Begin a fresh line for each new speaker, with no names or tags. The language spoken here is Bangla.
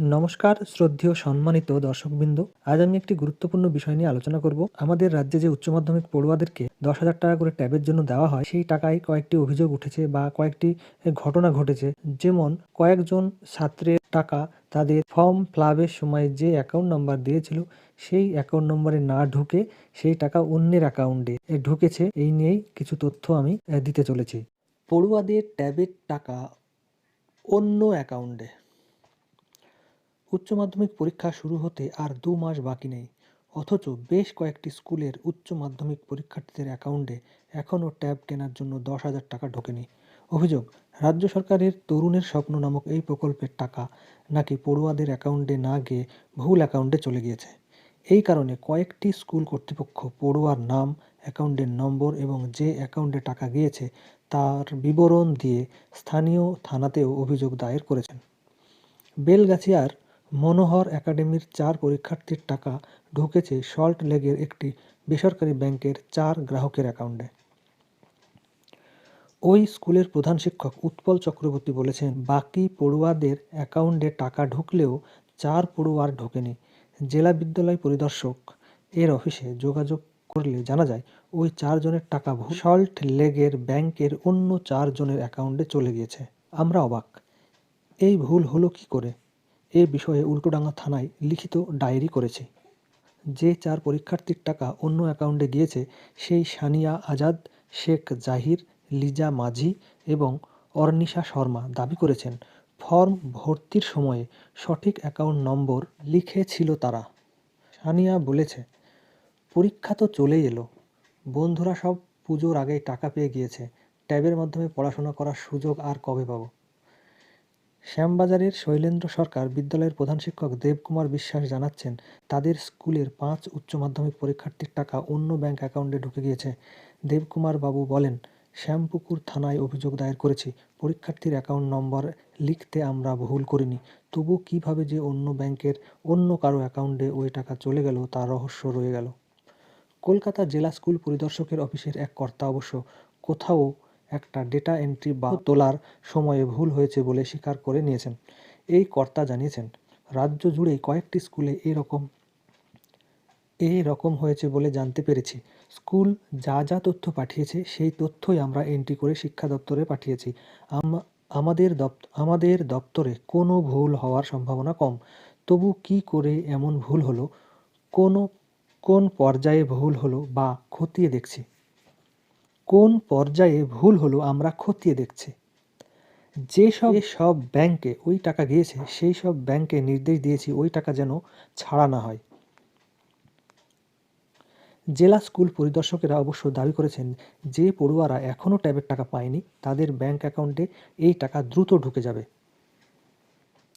নমস্কার শ্রদ্ধেয় সম্মানিত দর্শকবৃন্দ, আজ আমি একটি গুরুত্বপূর্ণ বিষয় নিয়ে আলোচনা করব। আমাদের রাজ্যে যে উচ্চ মাধ্যমিক পড়ুয়াদেরকে 10,000 টাকা করে ট্যাবের জন্য দেওয়া হয়, সেই টাকায় কয়েকটি অভিযোগ উঠেছে বা কয়েকটি ঘটনা ঘটেছে। যেমন কয়েকজন ছাত্রের টাকা তাদের ফর্ম ফিলআপের সময় যে অ্যাকাউন্ট নাম্বার দিয়েছিল সেই অ্যাকাউন্ট নম্বরে না ঢুকে সেই টাকা অন্যের অ্যাকাউন্টে ঢুকেছে। এই নিয়েই কিছু তথ্য আমি দিতে চলেছি। পড়ুয়াদের ট্যাবের টাকা অন্য অ্যাকাউন্টে। উচ্চ মাধ্যমিক পরীক্ষা শুরু হতে আর 2 মাস বাকি নেই, অথচ বেশ কয়েকটি স্কুলের উচ্চ মাধ্যমিক পরীক্ষার্থীদের অ্যাকাউন্টে এখনও ট্যাব কেনার জন্য 10,000 টাকা ঢোকেনি। অভিযোগ, রাজ্য সরকারের তরুণের স্বপ্ন নামক এই প্রকল্পের টাকা নাকি পড়ুয়াদের অ্যাকাউন্টে না গিয়ে ভুল অ্যাকাউন্টে চলে গিয়েছে। এই কারণে কয়েকটি স্কুল কর্তৃপক্ষ পড়ুয়ার নাম, অ্যাকাউন্টের নম্বর এবং যে অ্যাকাউন্টে টাকা গিয়েছে তার বিবরণ দিয়ে স্থানীয় থানাতেও অভিযোগ দায়ের করেছেন। বেলগাছিয়ার মনোহর একাডেমির 4 পরীক্ষার্থীর টাকা ঢুকেছে সল্ট লেকের একটি বেসরকারি ব্যাংকের 4 গ্রাহকের অ্যাকাউন্টে। ওই স্কুলের প্রধান শিক্ষক উৎপল চক্রবর্তী বলেছেন, বাকি পড়ুয়াদের অ্যাকাউন্টে টাকা ঢুকলেও 4 পড়ুয়ার ঢোকেনি। জেলা বিদ্যালয় পরিদর্শক এর অফিসে যোগাযোগ করলে জানা যায়, ওই 4 জনের টাকা সল্ট লেকের ব্যাংকের অন্য 4 জনের অ্যাকাউন্টে চলে গিয়েছে। আমরা অবাক, এই ভুল হলো কী করে? এ বিষয়ে উল্টোডাঙা থানায় লিখিত ডায়েরি করেছি। যে 4 পরীক্ষার্থীর টাকা অন্য অ্যাকাউন্টে গিয়েছে সেই সানিয়া আজাদ, শেখ জাহির, লিজা মাঝি এবং অর্নিশা শর্মা দাবি করেছেন, ফর্ম ভর্তির সময়ে সঠিক অ্যাকাউন্ট নম্বর লিখেছিল তারা। সানিয়া বলেছে, পরীক্ষা তো চলেই এলো, বন্ধুরা সব পুজোর আগেই টাকা পেয়ে গিয়েছে, ট্যাবের মাধ্যমে পড়াশোনা করার সুযোগ আর কবে পাবো। শ্যামবাজারের শৈলেন্দ্র সরকার বিদ্যালয়ের প্রধান শিক্ষক দেবকুমার বিশ্বাস জানাচ্ছেন, তাদের স্কুলের 5 উচ্চ মাধ্যমিক পরীক্ষার্থীর টাকা অন্য ব্যাংক অ্যাকাউন্টে ঢুকে গিয়েছে। দেবকুমার বাবু বলেন, শ্যামপুকুর থানায় অভিযোগ দায়ের করেছি, পরীক্ষার্থীর অ্যাকাউন্ট নম্বর লিখতে আমরা ভুল করিনি, তবু কীভাবে যে অন্য ব্যাংকের অন্য কারো অ্যাকাউন্টে ওই টাকা চলে গেল তা রহস্য রয়ে গেল। কলকাতা জেলা স্কুল পরিদর্শকের অফিসের এক কর্তা অবশ্য কোথাও একটা ডেটা এন্ট্রি বা তোলার সময়ে ভুল হয়েছে বলে স্বীকার করে নিয়েছেন। এই কর্তা জানিয়েছেন, রাজ্য জুড়েই কয়েকটি স্কুলে এরকম হয়েছে বলে জানতে পেরেছি। স্কুল যা যা তথ্য পাঠিয়েছে সেই তথ্যই আমরা এন্ট্রি করে শিক্ষা দপ্তরে পাঠিয়েছি। আমাদের দপ্তরে কোনো ভুল হওয়ার সম্ভাবনা কম, তবু কী করে এমন ভুল হলো, কোন পর্যায়ে ভুল হলো বা খতিয়ে দেখছি। কোন পর্যায়ে ভুল হলো আমরা খতিয়ে দেখছি। যেসব ব্যাংকে ওই টাকা গিয়েছে সেই সব ব্যাংকে নির্দেশ দিয়েছি ওই টাকা যেন ছাড়া না হয়। জেলা স্কুল পরিদর্শকেরা অবশ্য দাবি করেছেন, যে পড়ুয়ারা এখনও ট্যাবের টাকা পায়নি তাদের ব্যাংক অ্যাকাউন্টে এই টাকা দ্রুত ঢুকে যাবে।